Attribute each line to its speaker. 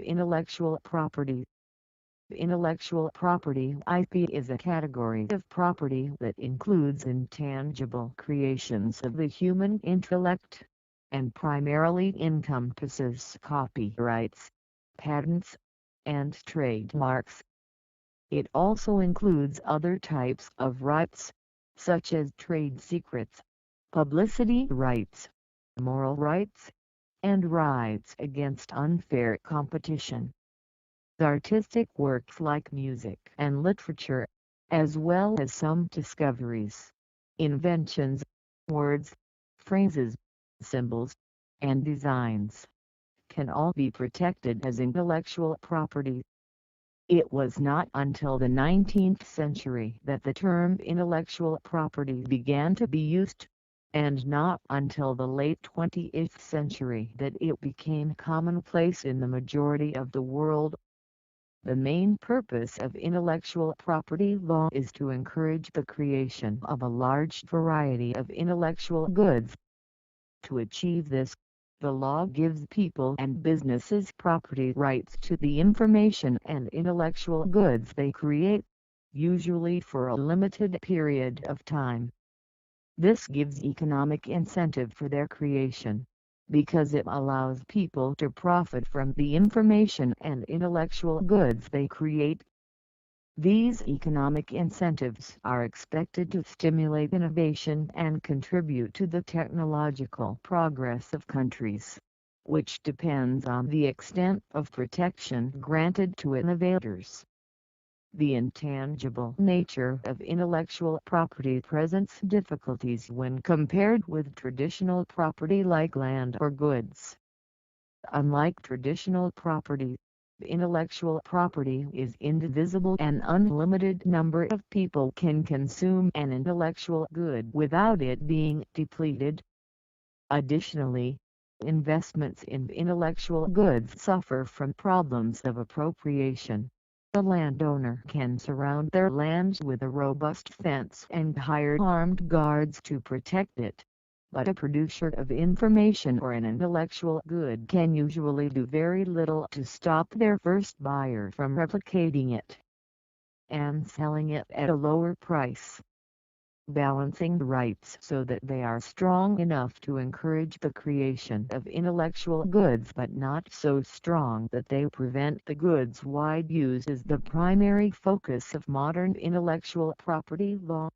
Speaker 1: Intellectual property. Intellectual property (IP) is a category of property that includes intangible creations of the human intellect, and primarily encompasses copyrights, patents, and trademarks. It also includes other types of rights, such as trade secrets, publicity rights, moral rights, and rights against unfair competition. Artistic works like music and literature, as well as some discoveries, inventions, words, phrases, symbols, and designs, can all be protected as intellectual property. It was not until the 19th century that the term intellectual property began to be used, and not until the late 20th century that it became commonplace in the majority of the world. The main purpose of intellectual property law is to encourage the creation of a large variety of intellectual goods. To achieve this, the law gives people and businesses property rights to the information and intellectual goods they create, usually for a limited period of time. This gives economic incentive for their creation, because it allows people to profit from the information and intellectual goods they create. These economic incentives are expected to stimulate innovation and contribute to the technological progress of countries, which depends on the extent of protection granted to innovators. The intangible nature of intellectual property presents difficulties when compared with traditional property like land or goods. Unlike traditional property, intellectual property is indivisible. An unlimited number of people can consume an intellectual good without it being depleted. Additionally, investments in intellectual goods suffer from problems of appropriation. The landowner can surround their land with a robust fence and hire armed guards to protect it, but a producer of information or an intellectual good can usually do very little to stop their first buyer from replicating it and selling it at a lower price. Balancing the rights so that they are strong enough to encourage the creation of intellectual goods but not so strong that they prevent the goods' wide use is the primary focus of modern intellectual property law.